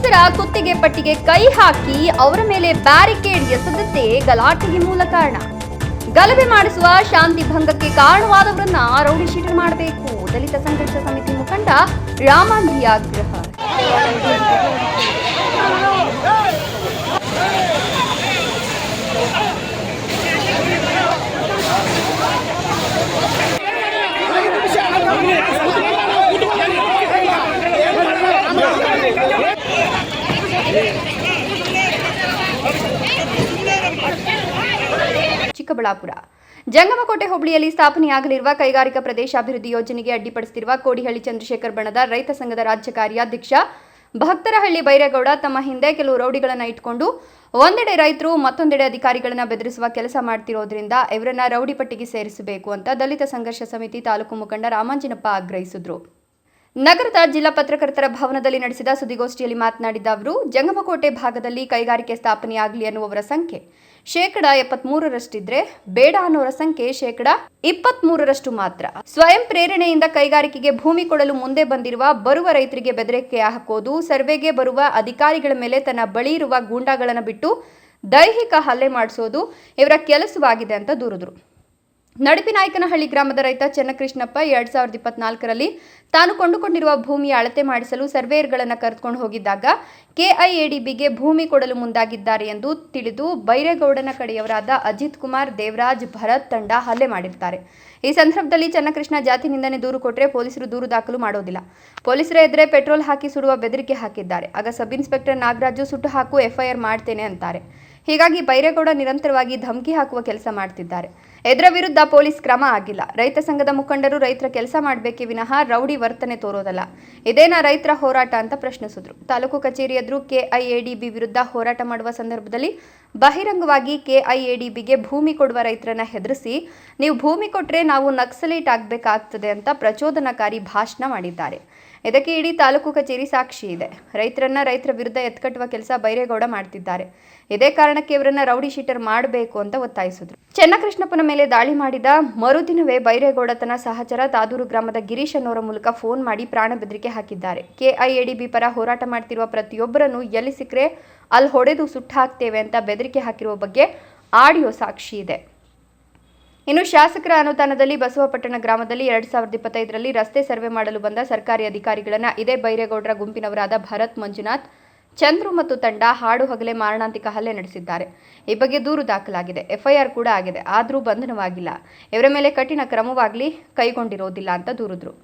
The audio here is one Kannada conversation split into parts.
ಪೊಲೀಸರ ಕುತ್ತಿಗೆ ಪಟ್ಟಿಗೆ ಕೈ ಹಾಕಿ ಅವರ ಮೇಲೆ ಬ್ಯಾರಿಕೇಡ್ ಎಸೆದದ್ದೇ ಗಲಾಟೆಗೆ ಮೂಲ ಕಾರಣ. ಗಲಭೆ ಮಾಡಿಸುವ ಶಾಂತಿ ಭಂಗಕ್ಕೆ ಕಾರಣವಾದವರನ್ನ ರೌಡಿ ಶೀಟರ್ ಮಾಡಬೇಕು. ದಲಿತ ಸಂಘರ್ಷ ಸಮಿತಿ ಮುಖಂಡ ರಾಮಾಂಜಿ ಆಗ್ರಹ. ಚಿಕ್ಕಬಳ್ಳಾಪುರ ಜಂಗಮಕೋಟೆ ಹೋಬಳಿಯಲ್ಲಿ ಸ್ಥಾಪನೆಯಾಗಲಿರುವ ಕೈಗಾರಿಕಾ ಪ್ರದೇಶ ಅಭಿವೃದ್ಧಿ ಯೋಜನೆಗೆ ಅಡ್ಡಿಪಡಿಸುತ್ತಿರುವ ಕೋಡಿಹಳ್ಳಿ ಚಂದ್ರಶೇಖರ್ ಬಣದ ರೈತ ಸಂಘದ ರಾಜ್ಯ ಕಾರ್ಯಾಧ್ಯಕ್ಷ ಭಕ್ತರಹಳ್ಳಿ ಬೈರೇಗೌಡ ತಮ್ಮ ಹಿಂದೆ ಕೆಲವು ರೌಡಿಗಳನ್ನು ಇಟ್ಕೊಂಡು ಒಂದೆಡೆ ರೈತರು ಮತ್ತೊಂದೆಡೆ ಅಧಿಕಾರಿಗಳನ್ನ ಬೆದರಿಸುವ ಕೆಲಸ ಮಾಡ್ತಿರೋದ್ರಿಂದ ಇವರನ್ನ ರೌಡಿ ಪಟ್ಟಿಗೆ ಸೇರಿಸಬೇಕು ಅಂತ ದಲಿತ ಸಂಘರ್ಷ ಸಮಿತಿ ತಾಲೂಕು ಮುಖಂಡ ರಾಮಾಂಜಿನಪ್ಪ ಆಗ್ರಹಿಸಿದರು. ನಗರದ ಜಿಲ್ಲಾ ಪತ್ರಕರ್ತರ ಭವನದಲ್ಲಿ ನಡೆಸಿದ ಸುದ್ದಿಗೋಷ್ಠಿಯಲ್ಲಿ ಮಾತನಾಡಿದ ಅವರು, ಜಂಗಮಕೋಟೆ ಭಾಗದಲ್ಲಿ ಕೈಗಾರಿಕೆ ಸ್ಥಾಪನೆಯಾಗಲಿ ಅನ್ನುವವರ ಸಂಖ್ಯೆ 73%ರಷ್ಟಿದ್ರೆ ಬೇಡ ಅನ್ನೋರ ಸಂಖ್ಯೆ 23% ಮಾತ್ರ. ಸ್ವಯಂ ಪ್ರೇರಣೆಯಿಂದ ಕೈಗಾರಿಕೆಗೆ ಭೂಮಿ ಕೊಡಲು ಮುಂದೆ ಬಂದಿರುವ ಬರುವ ರೈತರಿಗೆ ಬೆದರಿಕೆ ಹಾಕೋದು, ಸರ್ವೆಗೆ ಬರುವ ಅಧಿಕಾರಿಗಳ ಮೇಲೆ ತನ್ನ ಬಳಿ ಇರುವ ಗೂಂಡಾಗಳನ್ನು ಬಿಟ್ಟು ದೈಹಿಕ ಹಲ್ಲೆ ಮಾಡಿಸೋದು ಇವರ ಕೆಲಸವಾಗಿದೆ ಅಂತ ದೂರಿದರು. ನಡುಪಿನಾಯಕನಹಳ್ಳಿ ಗ್ರಾಮದ ರೈತ ಚೆನ್ನಕೃಷ್ಣಪ್ಪ 2024ರಲ್ಲಿ ತಾನು ಕೊಂಡುಕೊಂಡಿರುವ ಭೂಮಿಯ ಅಳತೆ ಮಾಡಿಸಲು ಸರ್ವೇಯರ್ಗಳನ್ನು ಕರೆದುಕೊಂಡು ಹೋಗಿದ್ದಾಗ ಕೆಐಎಡಿಬಿಗೆ ಭೂಮಿ ಕೊಡಲು ಮುಂದಾಗಿದ್ದಾರೆ ಎಂದು ತಿಳಿದು ಬೈರೇಗೌಡನ ಕಡೆಯವರಾದ ಅಜಿತ್ ಕುಮಾರ್, ದೇವರಾಜ್, ಭರತ್ ತಂಡ ಹಲ್ಲೆ ಮಾಡಿರ್ತಾರೆ. ಈ ಸಂದರ್ಭದಲ್ಲಿ ಚೆನ್ನಕೃಷ್ಣ ಜಾತಿ ನಿಂದನೆ ದೂರು ಕೊಟ್ಟರೆ ಪೊಲೀಸರು ದೂರು ದಾಖಲು ಮಾಡೋದಿಲ್ಲ. ಪೊಲೀಸರ ಎದುರೇ ಪೆಟ್ರೋಲ್ ಹಾಕಿ ಸುಡುವ ಬೆದರಿಕೆ ಹಾಕಿದ್ದಾರೆ. ಆಗ ಸಬ್ ಇನ್ಸ್ಪೆಕ್ಟರ್ ನಾಗರಾಜು ಸುಟ್ಟು ಹಾಕು ಎಫ್ಐಆರ್ ಮಾಡ್ತೇನೆ ಅಂತಾರೆ. ಹೀಗಾಗಿ ಬೈರೇಗೌಡ ನಿರಂತರವಾಗಿ ಧಮಕಿ ಹಾಕುವ ಕೆಲಸ ಮಾಡ್ತಿದ್ದಾರೆ. ಇದರ ವಿರುದ್ಧ ಪೊಲೀಸ್ ಕ್ರಮ ಆಗಿಲ್ಲ. ರೈತ ಸಂಘದ ಮುಖಂಡರು ರೈತರ ಕೆಲಸ ಮಾಡಬೇಕೇ ವಿನಃ ರೌಡಿ ವರ್ತನೆ ತೋರೋದಲ್ಲ. ಇದೇನಾ ರೈತರ ಹೋರಾಟ ಅಂತ ಪ್ರಶ್ನಿಸಿದ್ರು. ತಾಲೂಕು ಕಚೇರಿ ಎದುರು ಕೆಐಎಡಿಬಿ ವಿರುದ್ಧ ಹೋರಾಟ ಮಾಡುವ ಸಂದರ್ಭದಲ್ಲಿ ಬಹಿರಂಗವಾಗಿ ಕೆಐಎಡಿಬಿಗೆ ಭೂಮಿ ಕೊಡುವ ರೈತರನ್ನ ಹೆದರಿಸಿ, ನೀವು ಭೂಮಿ ಕೊಟ್ಟರೆ ನಾವು ನಕ್ಸಲೈಟ್ ಆಗಬೇಕಾಗ್ತದೆ ಅಂತ ಪ್ರಚೋದನಕಾರಿ ಭಾಷಣ ಮಾಡಿದ್ದಾರೆ. ಇದಕ್ಕೆ ಇಡೀ ತಾಲೂಕು ಕಚೇರಿ ಸಾಕ್ಷಿ ಇದೆ. ರೈತರ ವಿರುದ್ಧ ಎತ್ಕಟ್ಟುವ ಕೆಲಸ ಬೈರೇಗೌಡ ಮಾಡ್ತಿದ್ದಾರೆ. ಇದೇ ಕಾರಣಕ್ಕೆ ಇವರನ್ನ ರೌಡಿ ಶೀಟರ್ ಮಾಡಬೇಕು ಅಂತ ಒತ್ತಾಯಿಸಿದ್ರು. ಚೆನ್ನಕೃಷ್ಣಪ್ಪನ ಮೇಲೆ ದಾಳಿ ಮಾಡಿದ ಮರುದಿನವೇ ಬೈರೇಗೌಡ ತನ್ನ ಸಹಚರ ತಾದೂರು ಗ್ರಾಮದ ಗಿರೀಶ್ ಅನ್ನೋರ ಮೂಲಕ ಫೋನ್ ಮಾಡಿ ಪ್ರಾಣ ಬೆದರಿಕೆ ಹಾಕಿದ್ದಾರೆ. ಕೆಐಎಡಿಬಿ ಪರ ಹೋರಾಟ ಮಾಡ್ತಿರುವ ಪ್ರತಿಯೊಬ್ಬರನ್ನು ಎಲ್ಲಿ ಸಿಕ್ಕರೆ ಅಲ್ಲಿ ಹೊಡೆದು ಸುಟ್ಟು ಹಾಕ್ತೇವೆ ಅಂತ ಬೆದರಿಕೆ ಹಾಕಿರುವ ಬಗ್ಗೆ ಆಡಿಯೋ ಸಾಕ್ಷಿ ಇದೆ. ಇನ್ನು ಶಾಸಕರ ಅನುದಾನದಲ್ಲಿ ಬಸವಪಟ್ಟಣ ಗ್ರಾಮದಲ್ಲಿ 2025ರಲ್ಲಿ ರಸ್ತೆ ಸರ್ವೆ ಮಾಡಲು ಬಂದ ಸರ್ಕಾರಿ ಅಧಿಕಾರಿಗಳನ್ನ ಇದೇ ಬೈರೇಗೌಡರ ಗುಂಪಿನವರಾದ ಭರತ್, ಮಂಜುನಾಥ್, ಚಂದ್ರು ಮತ್ತು ತಂಡ ಹಾಡು ಹಗಲೇ ಮಾರಣಾಂತಿಕ ಹಲ್ಲೆ ನಡೆಸಿದ್ದಾರೆ. ಈ ಬಗ್ಗೆ ದೂರು ದಾಖಲಾಗಿದೆ, ಎಫ್ಐಆರ್ ಕೂಡ ಆಗಿದೆ. ಆದರೂ ಬಂಧನವಾಗಿಲ್ಲ. ಇವರ ಮೇಲೆ ಕಠಿಣ ಕ್ರಮವಾಗಲಿ ಕೈಗೊಂಡಿರೋದಿಲ್ಲ ಅಂತ ದೂರಿದ್ರು.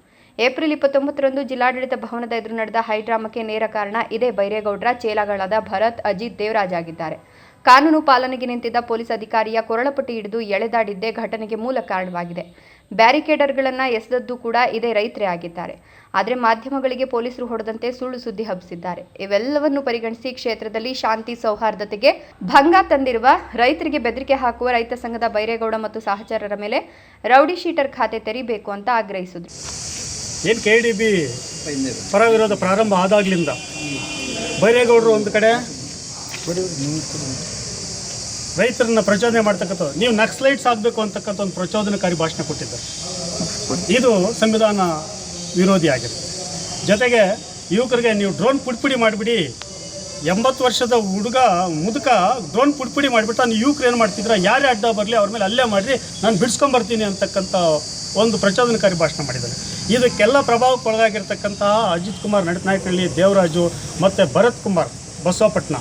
ಏಪ್ರಿಲ್ 29ರಂದು ಜಿಲ್ಲಾಡಳಿತ ಭವನದ ಎದುರು ನಡೆದ ಹೈಡ್ರಾಮಕ್ಕೆ ನೇರ ಕಾರಣ ಇದೇ ಬೈರೇಗೌಡರ ಚೇಲಾಗಳಾದ ಭರತ್, ಅಜಿತ್, ದೇವರಾಜ್ ಆಗಿದ್ದಾರೆ. ಕಾನೂನು ಪಾಲನೆಗೆ ನಿಂತಿದ್ದ ಪೊಲೀಸ್ ಅಧಿಕಾರಿಯ ಕೊರಳಪಟ್ಟಿ ಹಿಡಿದು ಎಳೆದಾಡಿದ್ದೇ ಘಟನೆಗೆ ಮೂಲ ಕಾರಣವಾಗಿದೆ. ಬ್ಯಾರಿಕೇಡರ್ಗಳನ್ನು ಎಸೆದದ್ದು ಕೂಡ ಇದೇ ರೈತರೇ ಆಗಿದ್ದಾರೆ. ಆದರೆ ಮಾಧ್ಯಮಗಳಿಗೆ ಪೊಲೀಸರು ಹೊಡೆದಂತೆ ಸುಳ್ಳು ಸುದ್ದಿ ಹಬ್ಬಿಸಿದ್ದಾರೆ. ಇವೆಲ್ಲವನ್ನು ಪರಿಗಣಿಸಿ ಕ್ಷೇತ್ರದಲ್ಲಿ ಶಾಂತಿ ಸೌಹಾರ್ದತೆಗೆ ಭಂಗ ತಂದಿರುವ ರೈತರಿಗೆ ಬೆದರಿಕೆ ಹಾಕುವ ರೈತ ಸಂಘದ ಬೈರೇಗೌಡ ಮತ್ತು ಸಹಚರರ ಮೇಲೆ ರೌಡಿ ಶೀಟರ್ ಖಾತೆ ತೆರೀಬೇಕು ಅಂತ ಆಗ್ರಹಿಸಿದರು. ಏನು ಕೆಡಿಬಿ ಪರ ವಿರೋಧ ಪ್ರಾರಂಭ ಆದಾಗ್ಲಿಂದ ಬೈರೇಗೌಡರು ಒಂದು ಕಡೆ ರೈತರನ್ನ ಪ್ರಚೋದನೆ ಮಾಡ್ತಕ್ಕಂಥ, ನೀವು ನಕ್ಸಲೈಟ್ಸ್ ಆಗಬೇಕು ಅಂತಕ್ಕಂಥ ಒಂದು ಪ್ರಚೋದನಕಾರಿ ಭಾಷಣ ಕೊಟ್ಟಿದ್ದಾರೆ. ಇದು ಸಂವಿಧಾನ ವಿರೋಧಿ ಆಗಿದೆ. ಜೊತೆಗೆ ಯುವಕರಿಗೆ ನೀವು ಡ್ರೋನ್ ಪುಡಿಪುಡಿ ಮಾಡಿಬಿಡಿ, 80 ವರ್ಷದ ಮುದುಕ ಡ್ರೋನ್ ಪುಡಿಪುಡಿ ಮಾಡಿಬಿಟ್ಟು ನಾನು ಯುವಕರು ಏನು ಮಾಡ್ತಿದ್ರೆ ಯಾರೇ ಅಡ್ಡ ಬರಲಿ ಅವ್ರ ಮೇಲೆ ಅಲ್ಲೇ ಮಾಡಿರಿ, ನಾನು ಬಿಡಿಸ್ಕೊಂಬರ್ತೀನಿ ಅಂತಕ್ಕಂಥ ಒಂದು ಪ್ರಚೋದನಕಾರಿ ಭಾಷಣ ಮಾಡಿದ್ದಾರೆ. ಇದಕ್ಕೆಲ್ಲ ಪ್ರಭಾವಕ್ಕೆ ಒಳಗಾಗಿರ್ತಕ್ಕಂತಹ ಅಜಿತ್ ಕುಮಾರ್ ನಡುಪಿನಾಯಕನಹಳ್ಳಿ, ದೇವರಾಜು ಮತ್ತು ಭರತ್ ಕುಮಾರ್ ಬಸವಪಟ್ಟಣ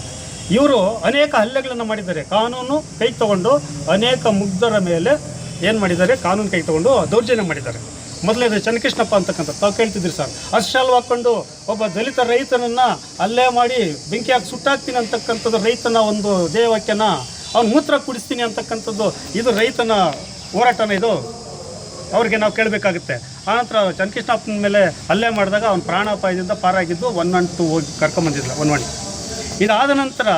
ಇವರು ಅನೇಕ ಹಲ್ಲೆಗಳನ್ನು ಮಾಡಿದ್ದಾರೆ. ಕಾನೂನು ಕೈ ತಗೊಂಡು ಅನೇಕ ಮುಗ್ಧರ ಮೇಲೆ ಏನು ಮಾಡಿದ್ದಾರೆ, ಕಾನೂನು ಕೈ ತಗೊಂಡು ದೌರ್ಜನ್ಯ ಮಾಡಿದ್ದಾರೆ. ಮೊದಲನೇದು ಚೆನ್ನಕೃಷ್ಣಪ್ಪ ಅಂತಕ್ಕಂಥ ತಾವು ಕೇಳ್ತಿದ್ರಿ ಸರ್, ಅರ್ಶಾಲ್ ಹಾಕ್ಕೊಂಡು ಒಬ್ಬ ದಲಿತ ರೈತನನ್ನು ಹಲ್ಲೆ ಮಾಡಿ ಬೆಂಕಿ ಹಾಕಿ ಸುಟ್ಟಾಕ್ತೀನಿ ಅಂತಕ್ಕಂಥದ್ದು ರೈತನ ಒಂದು ದೇಹವಾಕ್ಯನ ಅವ್ನು ಮೂತ್ರ ಕುಡಿಸ್ತೀನಿ ಅಂತಕ್ಕಂಥದ್ದು ಇದು ರೈತನ ಹೋರಾಟನ. ಇದು ಅವ್ರಿಗೆ ನಾವು ಕೇಳಬೇಕಾಗುತ್ತೆ. ಆನಂತರ ಚೆನ್ನಕೃಷ್ಣಪ್ಪನ ಮೇಲೆ ಹಲ್ಲೆ ಮಾಡಿದಾಗ ಅವ್ನು ಪ್ರಾಣಾಪಾಯದಿಂದ ಪಾರಾಗಿದ್ದು 112 ಹೋಗಿ ಕರ್ಕೊಂಬಂದಿದ್ಲ 112. ಇದಾದ ನಂತರ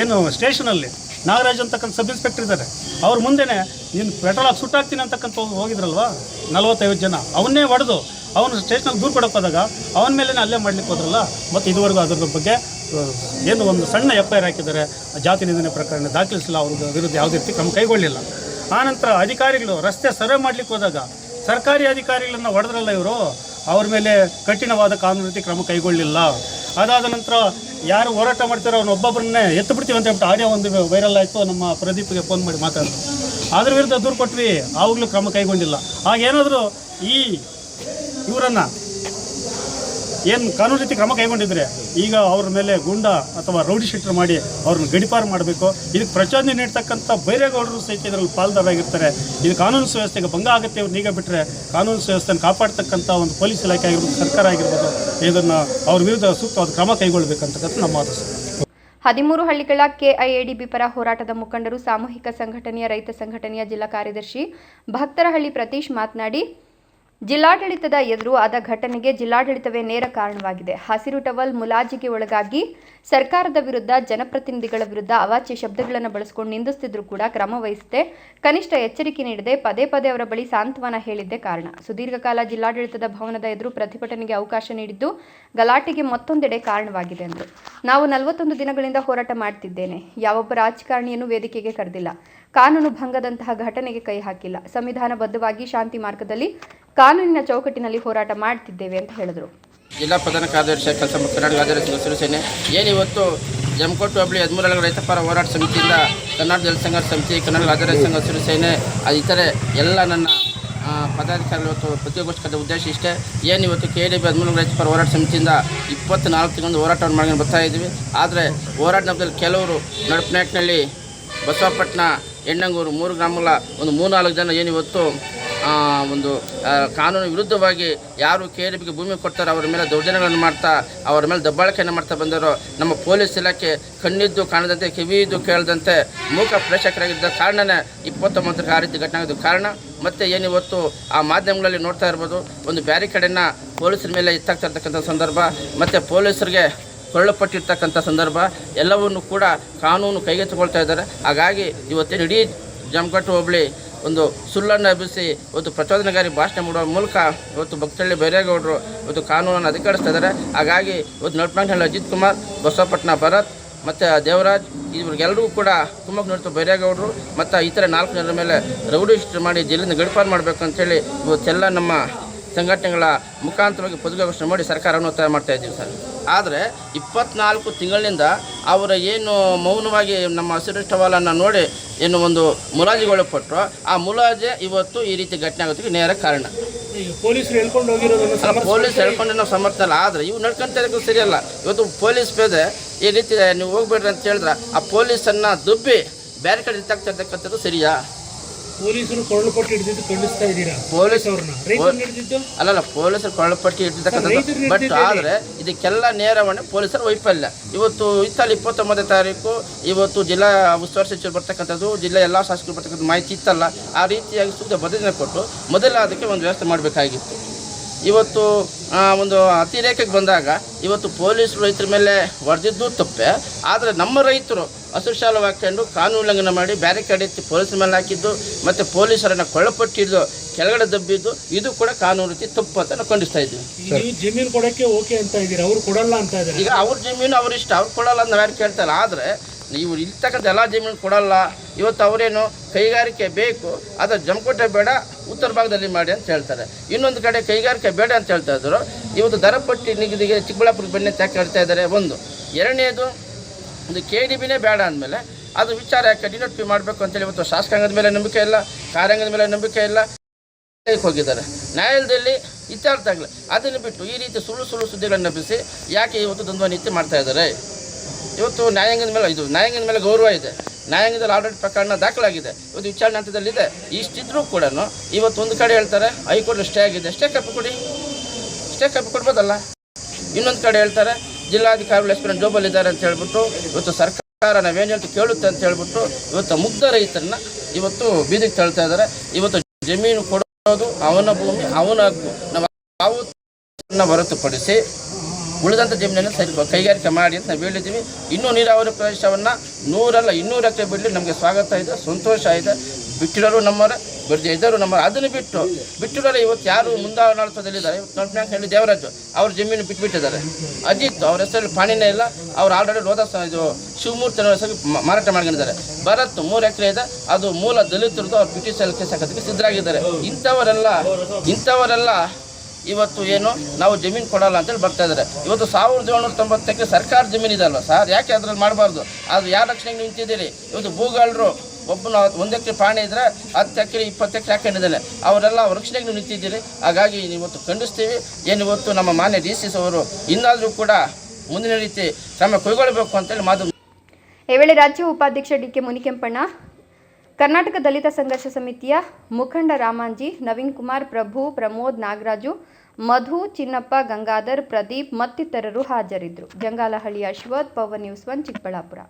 ಏನು ಸ್ಟೇಷನಲ್ಲಿ ನಾಗರಾಜ್ ಅಂತಕ್ಕಂಥ ಸಬ್ ಇನ್ಸ್ಪೆಕ್ಟರ್ ಇದ್ದಾರೆ, ಅವ್ರ ಮುಂದೆನೇ ನೀನು ಪೆಟ್ರೋಲ್ ಹಾಕಿ ಸುಟ್ಟಾಕ್ತೀನಿ ಅಂತಕ್ಕಂಥ ಹೋಗಿದ್ರಲ್ವ 45 ಜನ, ಅವನ್ನೇ ಹೊಡೆದು ಅವನು ಸ್ಟೇಷನಲ್ಲಿ ದೂರು ಕೊಡೋಕೆ ಹೋದಾಗ ಅವನ ಮೇಲೇ ಅಲ್ಲೇ ಮಾಡ್ಲಿಕ್ಕೆ ಹೋದ್ರಲ್ಲ. ಮತ್ತು ಇದುವರೆಗೂ ಅದ್ರ ಬಗ್ಗೆ ಏನು ಒಂದು ಸಣ್ಣ ಎಫ್ಐಆರ್ ಹಾಕಿದ್ದಾರೆ, ಜಾತಿ ನಿಂದನೆ ಪ್ರಕರಣ ದಾಖಲಿಸಿಲ್ಲ, ಅವ್ರ ವಿರುದ್ಧ ಯಾವುದೇ ರೀತಿ ಕ್ರಮ ಕೈಗೊಳ್ಳಿಲ್ಲ. ಆನಂತರ ಅಧಿಕಾರಿಗಳು ರಸ್ತೆ ಸರ್ವೆ ಮಾಡಲಿಕ್ಕೆ ಹೋದಾಗ ಸರ್ಕಾರಿ ಅಧಿಕಾರಿಗಳನ್ನು ಹೊಡೆದ್ರಲ್ಲ ಇವರು, ಅವ್ರ ಮೇಲೆ ಕಠಿಣವಾದ ಕಾನೂನು ರೀತಿ ಕ್ರಮ ಕೈಗೊಳ್ಳಿಲ್ಲ. ಅದಾದ ನಂತರ ಯಾರು ಹೋರಾಟ ಮಾಡ್ತಾರೋ ಒಬ್ಬೊಬ್ಬರನ್ನೇ ಎತ್ತು ಬಿಡ್ತೀವಿ ಅಂತ ಹೇಳ್ಬಿಟ್ಟು ಆಡಿಯೋ ಒಂದು ವೈರಲ್ ಆಯಿತು. ನಮ್ಮ ಪ್ರದೀಪ್ಗೆ ಫೋನ್ ಮಾಡಿ ಮಾತಾಡಿದ್ರು. ಅದ್ರ ವಿರುದ್ಧ ದೂರು ಕೊಟ್ವಿ, ಆವಾಗಲೂ ಕ್ರಮ ಕೈಗೊಂಡಿಲ್ಲ. ಹಾಗೇನಾದರೂ ಈ ಇವರನ್ನು ಏನು ಕಾನೂನು ರೀತಿ ಕ್ರಮ ಕೈಗೊಂಡಿದ್ರೆ ಈಗ ಅವ್ರ ಮೇಲೆ ಗೂಂಡ ಅಥವಾ ರೌಡಿ ಶೀಟರ್ ಮಾಡಿ ಅವ್ರನ್ನ ಗಡಿಪಾರು ಮಾಡಬೇಕು. ಇದಕ್ಕೆ ಪ್ರಚೋದನೆ ನೀಡ್ತಕ್ಕಂಥ ಬೈರೇಗೌಡರು ಸಹಿತ ಇದರಲ್ಲಿ ಪಾಲ್ದಾರಾಗಿರ್ತಾರೆ. ಇದು ಕಾನೂನು ಸುವ್ಯವಸ್ಥೆಗೆ ಭಂಗ ಆಗುತ್ತೆ. ಇವ್ರು ಈಗ ಬಿಟ್ಟರೆ ಕಾನೂನು ಸುವ್ಯವಸ್ಥೆಯನ್ನು ಕಾಪಾಡ್ತಕ್ಕಂಥ ಒಂದು ಪೊಲೀಸ್ ಇಲಾಖೆ ಆಗಿರ್ಬೋದು, ಸರ್ಕಾರ ಆಗಿರ್ಬೋದು, ಇದನ್ನು ಅವ್ರ ವಿರುದ್ಧ ಸೂಕ್ತವಾದ ಕ್ರಮ ಕೈಗೊಳ್ಳಬೇಕಂತಕ್ಕಂಥ ನಮ್ಮ ಆದೇಶ. 13 ಹಳ್ಳಿಗಳ ಕೆಐಎಡಿಬಿ ಪರ ಹೋರಾಟದ ಮುಖಂಡರು, ಸಾಮೂಹಿಕ ಸಂಘಟನೆಯ ರೈತ ಸಂಘಟನೆಯ ಜಿಲ್ಲಾ ಕಾರ್ಯದರ್ಶಿ ಭಕ್ತರಹಳ್ಳಿ ಪ್ರತೀಶ್ ಮಾತನಾಡಿ, ಜಿಲ್ಲಾಡಳಿತದ ಎದುರು ಆದ ಘಟನೆಗೆ ಜಿಲ್ಲಾಡಳಿತವೇ ನೇರ ಕಾರಣವಾಗಿದೆ. ಹಸಿರು ಟವಲ್ ಮುಲಾಜಿಗೆ ಒಳಗಾಗಿ ಸರ್ಕಾರದ ವಿರುದ್ಧ, ಜನಪ್ರತಿನಿಧಿಗಳ ವಿರುದ್ಧ ಅವಾಚ್ಯ ಶಬ್ದಗಳನ್ನು ಬಳಸಿಕೊಂಡು ನಿಂದಿಸುತ್ತಿದ್ರೂ ಕೂಡ ಕ್ರಮ ವಹಿಸದೆ, ಕನಿಷ್ಠ ಎಚ್ಚರಿಕೆ ನೀಡದೆ ಪದೇ ಪದೇ ಅವರ ಬಳಿ ಸಾಂತ್ವನ ಹೇಳಿದ್ದೇ ಕಾರಣ. ಸುದೀರ್ಘ ಕಾಲ ಜಿಲ್ಲಾಡಳಿತದ ಭವನದ ಎದುರು ಪ್ರತಿಭಟನೆಗೆ ಅವಕಾಶ ನೀಡಿದ್ದು ಗಲಾಟೆಗೆ ಮತ್ತೊಂದೆಡೆ ಕಾರಣವಾಗಿದೆ ಎಂದರು. ನಾವು 41 ದಿನಗಳಿಂದ ಹೋರಾಟ ಮಾಡ್ತಿದ್ದೇನೆ. ಯಾವೊಬ್ಬ ರಾಜಕಾರಣಿಯನ್ನು ವೇದಿಕೆಗೆ ಕರೆದಿಲ್ಲ. ಕಾನೂನು ಭಂಗದಂತಹ ಘಟನೆಗೆ ಕೈ ಹಾಕಿಲ್ಲ. ಸಂವಿಧಾನಬದ್ಧವಾಗಿ ಶಾಂತಿ ಮಾರ್ಗದಲ್ಲಿ ಕಾನೂನಿನ ಚೌಕಟ್ಟಿನಲ್ಲಿ ಹೋರಾಟ ಮಾಡ್ತಿದ್ದೇವೆ ಅಂತ ಹೇಳಿದರು. ಜಿಲ್ಲಾ ಪ್ರಧಾನ ಕಾರ್ಯದರ್ಶಿ ಕೆಲಸ ಕರ್ನಾಟಕ ರಾಜ್ಯ ಶಿವಸೇನೆ ಏನಿವತ್ತು ಜಮಕೋಟೆ ಹೋಬಳಿ 13 ರೈತ ಪರ ಹೋರಾಟ ಸಮಿತಿಯಿಂದ ಕರ್ನಾಟಕ ದಲಿತ ಸಂಘರ್ಷ ಸಮಿತಿ, ಕರ್ನಾಟಕ ರಾಜ್ಯ ಸಂಘ ಶಿವಸೇನೆ ಇತರೆ ಎಲ್ಲ ನನ್ನ ಪದಾಧಿಕಾರಿಗಳು ಇವತ್ತು ಪತ್ರಿಕಾಗೋಷ್ಠಿ ಉದ್ದೇಶ ಇಷ್ಟೇ. ಏನಿವತ್ತು KADB 13 ರೈತ ಪರ ಹೋರಾಟ ಸಮಿತಿಯಿಂದ 24 ತಿಂಗಳಿಂದ ಹೋರಾಟವನ್ನು ಮಾಡ್ಕೊಂಡು ಬರ್ತಾ ಇದ್ದೀವಿ. ಆದರೆ ಹೋರಾಟ ನಮ್ಮದಲ್ಲಿ ಕೆಲವರು ನಡುಪನಾಯಕ್ನಲ್ಲಿ ಬಸವಪಟ್ಟಣ, ಹೆಣ್ಣಂಗೂರು 3 ಗ್ರಾಮಗಳ ಒಂದು 3-4 ಜನ ಏನಿವತ್ತು ಒಂದು ಕಾನೂನು ವಿರುದ್ಧವಾಗಿ ಯಾರು KADBಗೆ ಭೂಮಿ ಕೊಡ್ತಾರೆ ಅವರ ಮೇಲೆ ದೌರ್ಜನ್ಯಗಳನ್ನು ಮಾಡ್ತಾ, ಅವರ ಮೇಲೆ ದಬ್ಬಾಳಿಕೆಯನ್ನು ಮಾಡ್ತಾ ಬಂದರು. ನಮ್ಮ ಪೊಲೀಸ್ ಇಲಾಖೆ ಕಣ್ಣಿದ್ದು ಕಾಣದಂತೆ, ಕಿವಿಯಿದ್ದು ಕೇಳದಂತೆ ಮೂಕ ಪ್ರೇಕ್ಷಕರಾಗಿದ್ದ ಕಾರಣನೇ 29ಕ್ಕೆ ಆ ರೀತಿ ಘಟನೆ ಆಗಿದ್ದು ಕಾರಣ. ಮತ್ತು ಏನಿವತ್ತು ಆ ಮಾಧ್ಯಮಗಳಲ್ಲಿ ನೋಡ್ತಾ ಇರ್ಬೋದು, ಒಂದು ಬ್ಯಾರಿಕೇಡನ್ನು ಪೊಲೀಸರ ಮೇಲೆ ಎತ್ತಾಗ್ತಾ ಇರ್ತಕ್ಕಂಥ ಸಂದರ್ಭ, ಮತ್ತು ಪೊಲೀಸರಿಗೆ ಕೊಳ್ಳಪಟ್ಟಿರ್ತಕ್ಕಂಥ ಸಂದರ್ಭ ಎಲ್ಲವನ್ನು ಕೂಡ ಕಾನೂನು ಕೈಗೆತ್ತಿಕೊಳ್ತಾ ಇದ್ದಾರೆ. ಹಾಗಾಗಿ ಇವತ್ತೇನು ಇಡೀ ಜಮಕೋಟೆ ಹೋಬಳಿ ಒಂದು ಸುಳ್ಳನ್ನು ಹಬ್ಬಿಸಿ ಇವತ್ತು ಪ್ರಚೋದನಕಾರಿ ಭಾಷಣ ಮಾಡುವ ಮೂಲಕ ಇವತ್ತು ಭಕ್ತಹಳ್ಳಿ ಬೈರೇಗೌಡರು ಇವತ್ತು ಕಾನೂನನ್ನು ಅಧಿಕರಿಸ್ತಾ ಇದ್ದಾರೆ. ಹಾಗಾಗಿ ಇವತ್ತು ನಡುಪನಾಯಕ್ನಲ್ಲಿ ಅಜಿತ್ ಕುಮಾರ್, ಬಸವಪಟ್ಟಣ ಭರತ್ ಮತ್ತು ದೇವರಾಜ್ ಇವ್ರಿಗೆಲ್ಲರಿಗೂ ಕೂಡ ಕುಮ್ಮಕ್ಕು ನೀಡ್ತು ಬೈರೇಗೌಡರು ಮತ್ತು ಇತರ 4 ಜನರ ಮೇಲೆ ರೌಡಿ ಶೀಟರ್ ಮಾಡಿ ಜೈಲಿಂದ ಗಡಿಪಾರು ಮಾಡಬೇಕು ಅಂತೇಳಿ ಇವತ್ತೆಲ್ಲ ನಮ್ಮ ಸಂಘಟನೆಗಳ ಮುಖಾಂತರವಾಗಿ ಪತ್ರಿಕಾಗೋಷ್ಠಿ ಮಾಡಿ ಸರ್ಕಾರವನ್ನು ಒತ್ತಾಯ ಮಾಡ್ತಾ ಇದ್ದೀವಿ ಸರ್. ಆದರೆ 24 ತಿಂಗಳಿನಿಂದ ಅವರ ಏನು ಮೌನವಾಗಿ ನಮ್ಮ ಹಸಿರು ಟವಲನ್ನು ನೋಡಿ ಏನು ಒಂದು ಮುಲಾಜಿಗೊಳಪಟ್ಟರು, ಆ ಮುಲಾಜೆ ಇವತ್ತು ಈ ರೀತಿ ಘಟನೆ ಆಗೋದಕ್ಕೆ ನೇರ ಕಾರಣ. ಪೊಲೀಸರು ಹೇಳ್ಕೊಂಡು ಹೋಗಿರೋದು ಪೊಲೀಸ್ ಹೇಳ್ಕೊಂಡು ನಾವು ಸಮರ್ಥನಲ್ಲ. ಆದರೆ ಇವು ನಡ್ಕೊಂತ ಇರೋದು ಸರಿಯಲ್ಲ. ಇವತ್ತು ಪೊಲೀಸ್ ಬೇದೆ ಈ ರೀತಿ ನೀವು ಹೋಗ್ಬೇಡ್ರಿ ಅಂತ ಹೇಳಿದ್ರೆ ಆ ಪೊಲೀಸನ್ನು ದುಬ್ಬಿ ಬೇರೆ ಕಡೆ ಎತ್ತಾಗ್ತಾ ಇರ್ತಕ್ಕಂಥದ್ದು ಸರಿಯಾ? ಪೊಲೀಸರು ಕೊಳ್ಳಪಟ್ಟಿ ಹಿಡಿದಿದ್ದು ಖಂಡಿಸ್ತಾ ಇದ್ದೀರಾ? ಪೊಲೀಸ್ ಅಲ್ಲಲ್ಲ, ಪೊಲೀಸರು ಕೊಳ್ಳಪಟ್ಟಿ ಹಿಡಿದಿರ್ತಕ್ಕಂಥದ್ದು. ಬಟ್ ಆದರೆ ಇದಕ್ಕೆಲ್ಲ ನೇರವಣೆ ಪೊಲೀಸರ ವೈಫಲ್ಯ. ಇವತ್ತು ಇತ್ತಲ್ಲಿ 29ನೇ ತಾರೀಕು ಇವತ್ತು ಜಿಲ್ಲಾ ಉಸ್ತುವಾರಿ ಸಚಿವರು ಬರ್ತಕ್ಕಂಥದ್ದು, ಜಿಲ್ಲಾ ಎಲ್ಲ ಶಾಸಕರು ಬರ್ತಕ್ಕಂಥ ಮಾಹಿತಿ ಇತ್ತಲ್ಲ. ಆ ರೀತಿಯಾಗಿ ಸೂಕ್ತ ಬದ್ಧತೆ ಕೊಟ್ಟು ಮೊದಲ ಅದಕ್ಕೆ ಒಂದು ವ್ಯವಸ್ಥೆ ಮಾಡಬೇಕಾಗಿತ್ತು. ಇವತ್ತು ಒಂದು ಅತಿರೇಕಕ್ಕೆ ಬಂದಾಗ ಇವತ್ತು ಪೊಲೀಸರು ರೈತರ ಮೇಲೆ ಹೊಡೆದಿದ್ದು ತಪ್ಪೆ. ಆದರೆ ನಮ್ಮ ರೈತರು ಹಸಿರು ಶಾಲು ಹಾಕ್ಕೊಂಡು ಕಾನೂನು ಉಲ್ಲಂಘನೆ ಮಾಡಿ ಬ್ಯಾರಿಕೇಡ್ ಎತ್ತಿ ಪೊಲೀಸರ ಮೇಲೆ ಹಾಕಿದ್ದು ಮತ್ತು ಪೊಲೀಸರನ್ನು ಕೊಳ್ಳಪಟ್ಟಿದ್ದು ಕೆಳಗಡೆ ದಬ್ಬಿದ್ದು ಇದು ಕೂಡ ಕಾನೂನು ರೀತಿ ತಪ್ಪು ಅಂತ ನಾವು ಖಂಡಿಸ್ತಾ ಇದ್ದೀವಿ. ಜಮೀನು ಕೊಡೋಕ್ಕೆ ಓಕೆ ಅಂತ ಇದ್ದೀರಾ, ಅವರು ಕೊಡಲ್ಲ ಅಂತ ಇದ್ದಾರೆ. ಈಗ ಅವ್ರ ಜಮೀನು ಅವ್ರ ಇಷ್ಟ, ಅವ್ರು ಕೊಡಲ್ಲ ಅಂತ ಯಾರು ಕೇಳ್ತಾರೆ. ಆದರೆ ನೀವು ಇರ್ತಕ್ಕಂಥ ಎಲ್ಲ ಜಮೀನು ಕೊಡಲ್ಲ. ಇವತ್ತು ಅವರೇನು ಕೈಗಾರಿಕೆ ಬೇಕು, ಆದರೆ ಜಮಕೋಟೆ ಬೇಡ, ಉತ್ತರ ಭಾಗದಲ್ಲಿ ಮಾಡಿ ಅಂತ ಹೇಳ್ತಾರೆ. ಇನ್ನೊಂದು ಕಡೆ ಕೈಗಾರಿಕೆ ಬೇಡ ಅಂತ ಹೇಳ್ತಾ ಇದ್ರು. ಇವತ್ತು ದರಪಟ್ಟಿ ನಿಗದಿಗೆ ಚಿಕ್ಕಬಳ್ಳಾಪುರಕ್ಕೆ ಬನ್ನಿ ಯಾಕೆ ಹೇಳ್ತಾ ಇದ್ದಾರೆ. ಒಂದು ಎರಡನೇದು ಒಂದು KADBನೇ ಬೇಡ ಅಂದಮೇಲೆ ಅದು ವಿಚಾರ ಯಾಕೆ ಡಿನೋಟಿಫೈ ಮಾಡಬೇಕು ಅಂತೇಳಿ ಇವತ್ತು ಶಾಸಕಾಂಗದ ಮೇಲೆ ನಂಬಿಕೆ ಇಲ್ಲ, ಕಾರ್ಯಾಂಗದ ಮೇಲೆ ನಂಬಿಕೆ ಇಲ್ಲ, ಹೋಗಿದ್ದಾರೆ. ನ್ಯಾಯಾಲಯದಲ್ಲಿ ಇತ್ಯರ್ಥ ಆಗಲಿ. ಅದನ್ನು ಬಿಟ್ಟು ಈ ರೀತಿ ಸುಳ್ಳು ಸುದ್ದಿಗಳನ್ನು ಹಬ್ಬಿಸಿ ಯಾಕೆ ಇವತ್ತು ದ್ವಂದ್ವ ನೀತಿ ಮಾಡ್ತಾ ಇದ್ದಾರೆ? ಇವತ್ತು ನ್ಯಾಯಾಂಗದ ಮೇಲೆ ಗೌರವ ಇದೆ. ನ್ಯಾಯಾಂಗದಲ್ಲಿ ಆಲ್ರೆಡಿ ಪ್ರಕರಣ ದಾಖಲಾಗಿದೆ, ಇವತ್ತು ವಿಚಾರಣೆ ಹಂತದಲ್ಲಿದೆ. ಇಷ್ಟಿದ್ರೂ ಕೂಡ ಇವತ್ತು ಒಂದು ಕಡೆ ಹೇಳ್ತಾರೆ ಹೈಕೋರ್ಟ್ ಸ್ಟೇ ಆಗಿದೆ, ಸ್ಟೇ ಕಾಪಿ ಕೊಡ್ಬೋದಲ್ಲ. ಇನ್ನೊಂದು ಕಡೆ ಹೇಳ್ತಾರೆ ಜಿಲ್ಲಾಧಿಕಾರಿಗಳು ಎಸ್ಪಿರೆಂಟ್ ಜೋಬಲ್ ಇದ್ದಾರೆ ಅಂತ ಹೇಳ್ಬಿಟ್ಟು ಇವತ್ತು ಸರ್ಕಾರ ನಾವೇನು ಹೇಳ್ತು ಕೇಳುತ್ತೆ ಅಂತ ಹೇಳ್ಬಿಟ್ಟು ಇವತ್ತು ಮುಗ್ಧ ರೈತರನ್ನ ಇವತ್ತು ಬೀದಿಗೆ ತಳ್ತಾ ಇದ್ದಾರೆ. ಇವತ್ತು ಜಮೀನು ಕೊಡೋದು ಅವನ ಭೂಮಿ, ಅವನ ಹಕ್ಕು. ನಾವು ಹೊರತುಪಡಿಸಿ ಉಳಿದಂಥ ಜಮೀನನ್ನು ಕೈಗಾರಿಕೆ ಮಾಡಿ ಅಂತ ನಾವು ಹೇಳಿದ್ದೀವಿ. ಇನ್ನೂ ನೀರಾವರಿ ಪ್ರದೇಶವನ್ನು 100 ಅಲ್ಲ 200 ಎಕರೆ ಬಿಡಲಿ ನಮಗೆ ಸ್ವಾಗತ ಇದೆ, ಸಂತೋಷ ಇದೆ. ಬಿಟ್ಟಿರೋರು ನಮ್ಮವರೇ, ಬಿಡದೆ ಇದ್ದರು ನಮ್ಮವರು. ಅದನ್ನು ಬಿಟ್ಟಿರೋರು ಇವತ್ತು ಯಾರು ಮುಂದಾಡಳಿತದಲ್ಲಿದ್ದಾರೆ. ಇವತ್ತು ನಡುಪನಾಯಕ್ನಲ್ಲಿ ದೇವರಾಜು ಅವ್ರ ಜಮೀನು ಬಿಟ್ಬಿಟ್ಟಿದ್ದಾರೆ. ಅಜಿತ್ ಅವ್ರ ಹೆಸರಲ್ಲಿ ಪಾಣಿನೇ ಇಲ್ಲ, ಅವ್ರು ಆಲ್ರೆಡಿ ಇದು ಶಿವಮೂರ್ತಿ ಅನ್ನೋ ಹೆಸರಿಗೆ ಮಾರಾಟ ಮಾಡ್ಕೊಂಡಿದ್ದಾರೆ. ಭರತ್ 3 ಎಕರೆ ಇದೆ, ಅದು ಮೂಲ ದಲಿತರದ್ದು. ಅವ್ರು ಬ್ರಿಟಿಷ್ ಕೇಸ್ ಹಾಕೋದಕ್ಕೆ ಸಿದ್ಧರಾಗಿದ್ದಾರೆ. ಇಂಥವರೆಲ್ಲ ಇವತ್ತು ಏನು ನಾವು ಜಮೀನು ಕೊಡಲ್ಲ ಅಂತೇಳಿ ಬರ್ತಾ ಇದ್ದಾರೆ. ಇವತ್ತು 1790 ಎಕರೆ ಸರ್ಕಾರ ಜಮೀನು ಇದಲ್ವ ಸರ್, ಯಾಕೆ ಅದ್ರಲ್ಲಿ ಮಾಡಬಾರ್ದು? ಅದು ಯಾರ ರಕ್ಷಣೆಗೆ ನಿಂತಿದ್ದೀರಿ? ಇವತ್ತು ಭೂಗಾಳರು ಒಬ್ಬನ 1 ಎಕರೆ ಪಾಣಿ ಇದ್ದರೆ 10 ಎಕರೆ 20 ಎಕರೆ ಹಾಕೊಂಡಿದ್ದಾನೆ, ಅವರೆಲ್ಲ ರಕ್ಷಣೆಗೆ ನೀವು ನಿಂತಿದ್ದೀರಿ. ಹಾಗಾಗಿ ಇವತ್ತು ಖಂಡಿಸ್ತೀವಿ. ಏನು ಇವತ್ತು ನಮ್ಮ ಮಾನ್ಯ DC ಅವರು ಇನ್ನಾದರೂ ಕೂಡ ಮುಂದಿನ ರೀತಿ ಕ್ರಮ ಕೈಗೊಳ್ಳಬೇಕು ಅಂತೇಳಿ ಮಾತು. ಈ ವೇಳೆ ರಾಜ್ಯ ಉಪಾಧ್ಯಕ್ಷ DK ಮುನಿಕೆಂಪಣ್ಣ, ಕರ್ನಾಟಕ ದಲಿತ ಸಂಘರ್ಷ ಸಮಿತಿಯ ಮುಖಂಡ ರಾಮಾಂಜಿ, ನವೀನ್ ಕುಮಾರ್, ಪ್ರಭು, ಪ್ರಮೋದ್, ನಾಗರಾಜು, ಮಧು, ಚಿನ್ನಪ್ಪ, ಗಂಗಾಧರ್, ಪ್ರದೀಪ್ ಮತ್ತಿತರರು ಹಾಜರಿದ್ದರು. ಜಂಗಾಲಹಳ್ಳಿ ಅಶ್ವಥ್, ಪವನ್ ನ್ಯೂಸ್ 1 ಚಿಕ್ಕಬಳ್ಳಾಪುರ.